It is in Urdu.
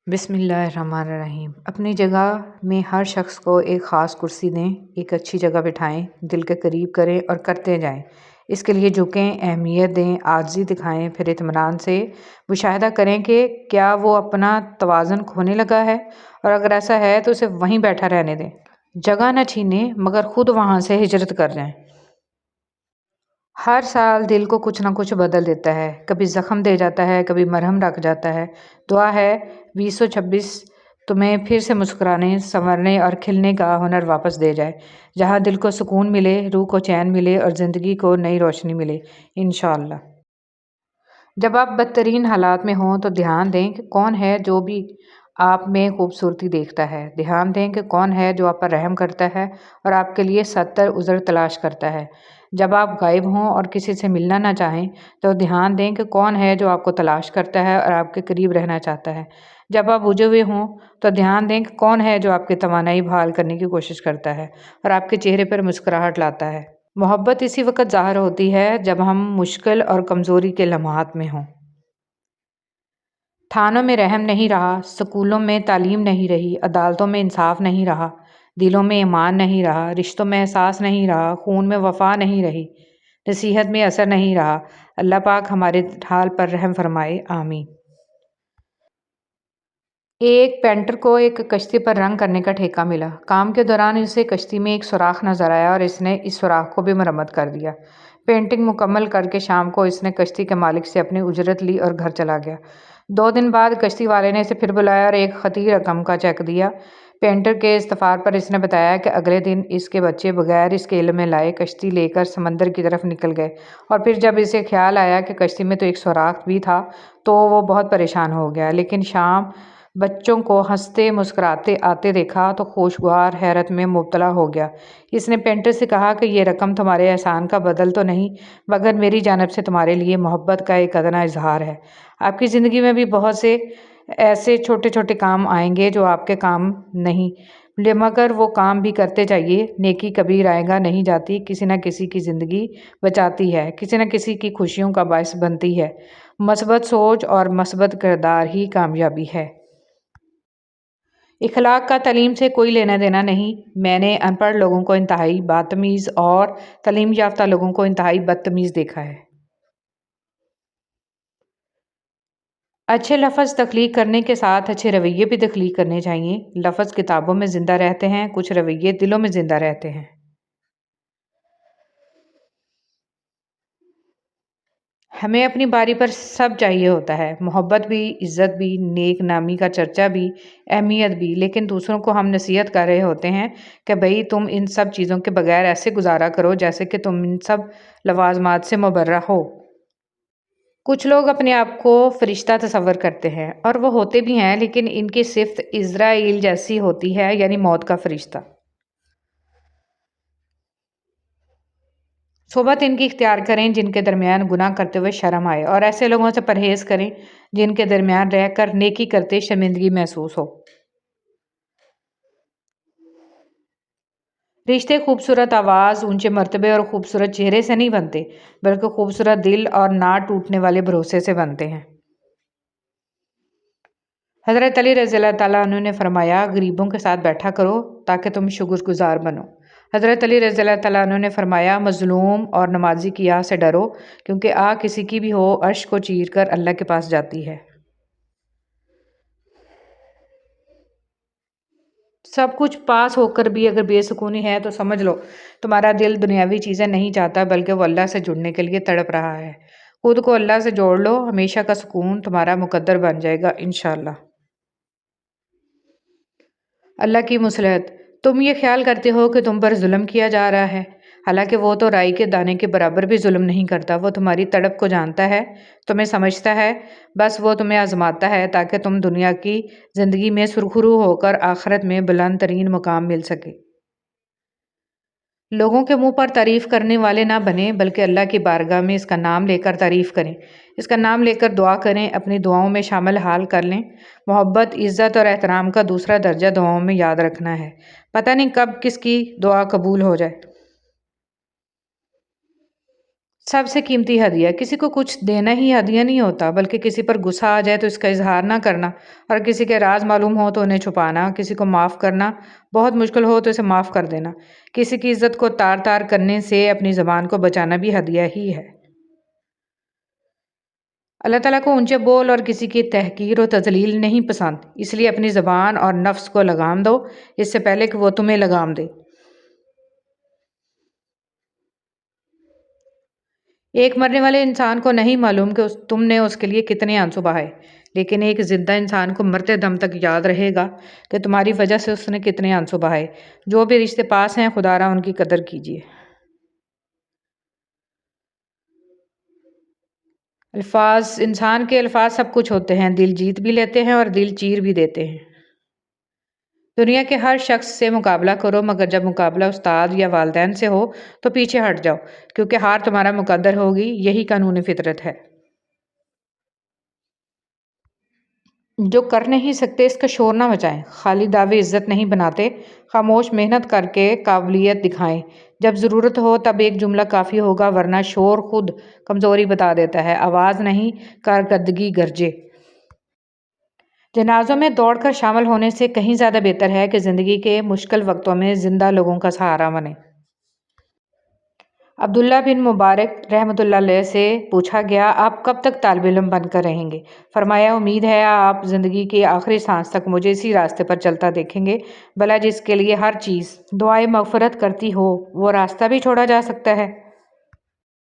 بسم اللہ الرحمن الرحیم۔ اپنی جگہ میں ہر شخص کو ایک خاص کرسی دیں، ایک اچھی جگہ بٹھائیں، دل کے قریب کریں اور کرتے جائیں۔ اس کے لیے جھکیں، اہمیت دیں، عاجزی دکھائیں، پھر اطمینان سے مشاہدہ کریں کہ کیا وہ اپنا توازن کھونے لگا ہے، اور اگر ایسا ہے تو اسے وہیں بیٹھا رہنے دیں۔ جگہ نہ چھینیں مگر خود وہاں سے ہجرت کر جائیں۔ ہر سال دل کو کچھ نہ کچھ بدل دیتا ہے، کبھی زخم دے جاتا ہے، کبھی مرہم رکھ جاتا ہے۔ دعا ہے 2026 تمہیں پھر سے مسکرانے، سنورنے اور کھلنے کا ہنر واپس دے جائے، جہاں دل کو سکون ملے، روح کو چین ملے اور زندگی کو نئی روشنی ملے انشاءاللہ۔ جب آپ بدترین حالات میں ہوں تو دھیان دیں کہ کون ہے جو بھی آپ میں خوبصورتی دیکھتا ہے۔ دھیان دیں کہ کون ہے جو آپ پر رحم کرتا ہے اور آپ کے لیے 70 عذر تلاش کرتا ہے۔ جب آپ غائب ہوں اور کسی سے ملنا نہ چاہیں تو دھیان دیں کہ کون ہے جو آپ کو تلاش کرتا ہے اور آپ کے قریب رہنا چاہتا ہے۔ جب آپ بجھے ہوئے ہوں تو دھیان دیں کہ کون ہے جو آپ کی توانائی بحال کرنے کی کوشش کرتا ہے اور آپ کے چہرے پر مسکراہٹ لاتا ہے۔ محبت اسی وقت ظاہر ہوتی ہے جب ہم مشکل اور کمزوری کے لمحات میں ہوں۔ تھانوں میں رحم نہیں رہا، سکولوں میں تعلیم نہیں رہی، عدالتوں میں انصاف نہیں رہا، دلوں میں ایمان نہیں رہا، رشتوں میں احساس نہیں رہا، خون میں وفا نہیں رہی، نصیحت میں اثر نہیں رہا۔ اللہ پاک ہمارے حال پر رحم فرمائے، آمین۔ ایک پینٹر کو ایک کشتی پر رنگ کرنے کا ٹھیکہ ملا۔ کام کے دوران اسے کشتی میں ایک سوراخ نظر آیا اور اس نے اس سوراخ کو بھی مرمت کر دیا۔ پینٹنگ مکمل کر کے شام کو اس نے کشتی کے مالک سے اپنی اجرت لی اور گھر چلا گیا۔ 2 دن بعد کشتی والے نے اسے پھر بلایا اور ایک خطی رقم کا چیک دیا۔ پینٹر کے استفسار پر اس نے بتایا کہ اگلے دن اس کے بچے بغیر اس کے علم میں لائے کشتی لے کر سمندر کی طرف نکل گئے، اور پھر جب اسے خیال آیا کہ کشتی میں تو ایک سوراخ بھی تھا تو وہ بہت پریشان ہو گیا، لیکن شام بچوں کو ہنستے مسکراتے آتے دیکھا تو خوشگوار حیرت میں مبتلا ہو گیا۔ اس نے پینٹر سے کہا کہ یہ رقم تمہارے احسان کا بدل تو نہیں، مگر میری جانب سے تمہارے لیے محبت کا ایک ادنیٰ اظہار ہے۔ آپ کی زندگی میں بھی بہت سے ایسے چھوٹے چھوٹے کام آئیں گے جو آپ کے کام نہیں، مگر وہ کام بھی کرتے جائیے۔ نیکی کبھی رائیگاں گاہ نہیں جاتی، کسی نہ کسی کی زندگی بچاتی ہے، کسی نہ کسی کی خوشیوں کا باعث بنتی ہے۔ مثبت سوچ اور مثبت کردار ہی کامیابی ہے۔ اخلاق کا تعلیم سے کوئی لینا دینا نہیں۔ میں نے ان پڑھ لوگوں کو انتہائی باتمیز اور تعلیم یافتہ لوگوں کو انتہائی بدتمیز دیکھا ہے۔ اچھے لفظ تخلیق کرنے کے ساتھ اچھے رویے بھی تخلیق کرنے چاہیے۔ لفظ کتابوں میں زندہ رہتے ہیں، کچھ رویے دلوں میں زندہ رہتے ہیں۔ ہمیں اپنی باری پر سب چاہیے ہوتا ہے، محبت بھی، عزت بھی، نیک نامی کا چرچا بھی، اہمیت بھی، لیکن دوسروں کو ہم نصیحت کر رہے ہوتے ہیں کہ بھئی تم ان سب چیزوں کے بغیر ایسے گزارا کرو جیسے کہ تم ان سب لوازمات سے مبرہ ہو۔ کچھ لوگ اپنے آپ کو فرشتہ تصور کرتے ہیں، اور وہ ہوتے بھی ہیں، لیکن ان کی صفت عزرائیل جیسی ہوتی ہے، یعنی موت کا فرشتہ۔ صحبت ان کی اختیار کریں جن کے درمیان گناہ کرتے ہوئے شرم آئے، اور ایسے لوگوں سے پرہیز کریں جن کے درمیان رہ کر نیکی کرتے شرمندگی محسوس ہو۔ رشتے خوبصورت آواز، اونچے مرتبے اور خوبصورت چہرے سے نہیں بنتے، بلکہ خوبصورت دل اور نہ ٹوٹنے والے بھروسے سے بنتے ہیں۔ حضرت علی رضی اللہ تعالیٰ عنہ نے فرمایا، غریبوں کے ساتھ بیٹھا کرو تاکہ تم شکر گزار بنو۔ حضرت علی رضی اللہ تعالیٰ عنہ نے فرمایا، مظلوم اور نمازی کی آہ سے ڈرو، کیونکہ آہ کسی کی بھی ہو عرش کو چیر کر اللہ کے پاس جاتی ہے۔ سب کچھ پاس ہو کر بھی اگر بے سکونی ہے تو سمجھ لو تمہارا دل دنیاوی چیزیں نہیں چاہتا، بلکہ وہ اللہ سے جڑنے کے لیے تڑپ رہا ہے۔ خود کو اللہ سے جوڑ لو، ہمیشہ کا سکون تمہارا مقدر بن جائے گا انشاءاللہ۔ اللہ کی مصلحت۔ تم یہ خیال کرتے ہو کہ تم پر ظلم کیا جا رہا ہے، حالانکہ وہ تو رائی کے دانے کے برابر بھی ظلم نہیں کرتا۔ وہ تمہاری تڑپ کو جانتا ہے، تمہیں سمجھتا ہے، بس وہ تمہیں آزماتا ہے تاکہ تم دنیا کی زندگی میں سرخرو ہو کر آخرت میں بلند ترین مقام مل سکے۔ لوگوں کے منہ پر تعریف کرنے والے نہ بنیں، بلکہ اللہ کی بارگاہ میں اس کا نام لے کر تعریف کریں، اس کا نام لے کر دعا کریں، اپنی دعاؤں میں شامل حال کر لیں۔ محبت، عزت اور احترام کا دوسرا درجہ دعاؤں میں یاد رکھنا ہے، پتہ نہیں کب کس کی دعا قبول ہو جائے۔ سب سے قیمتی ہدیہ، کسی کو کچھ دینا ہی ہدیہ نہیں ہوتا، بلکہ کسی پر غصہ آ جائے تو اس کا اظہار نہ کرنا، اور کسی کے راز معلوم ہو تو انہیں چھپانا، کسی کو معاف کرنا بہت مشکل ہو تو اسے معاف کر دینا، کسی کی عزت کو تار تار کرنے سے اپنی زبان کو بچانا بھی ہدیہ ہی ہے۔ اللہ تعالیٰ کو اونچے بول اور کسی کی تحقیر و تذلیل نہیں پسند، اس لیے اپنی زبان اور نفس کو لگام دو اس سے پہلے کہ وہ تمہیں لگام دے۔ ایک مرنے والے انسان کو نہیں معلوم کہ تم نے اس کے لیے کتنے آنسو بہائے، لیکن ایک زندہ انسان کو مرتے دم تک یاد رہے گا کہ تمہاری وجہ سے اس نے کتنے آنسو بہائے۔ جو بھی رشتے پاس ہیں خدا را ان کی قدر کیجیے۔ الفاظ، انسان کے الفاظ سب کچھ ہوتے ہیں، دل جیت بھی لیتے ہیں اور دل چیر بھی دیتے ہیں۔ دنیا کے ہر شخص سے مقابلہ کرو، مگر جب مقابلہ استاد یا والدین سے ہو تو پیچھے ہٹ جاؤ، کیونکہ ہار تمہارا مقدر ہوگی، یہی قانون فطرت ہے۔ جو کر نہیں سکتے اس کا شور نہ مچائیں، خالی دعوے عزت نہیں بناتے، خاموش محنت کر کے قابلیت دکھائیں۔ جب ضرورت ہو تب ایک جملہ کافی ہوگا، ورنہ شور خود کمزوری بتا دیتا ہے، آواز نہیں کارکردگی گرجے۔ جنازوں میں دوڑ کر شامل ہونے سے کہیں زیادہ بہتر ہے کہ زندگی کے مشکل وقتوں میں زندہ لوگوں کا سہارا بنیں۔ عبداللہ بن مبارک رحمۃ اللہ علیہ سے پوچھا گیا، آپ کب تک طالب علم بن کر رہیں گے؟ فرمایا، امید ہے آپ زندگی کی آخری سانس تک مجھے اسی راستے پر چلتا دیکھیں گے، بھلا جس کے لیے ہر چیز دعائے مغفرت کرتی ہو وہ راستہ بھی چھوڑا جا سکتا ہے۔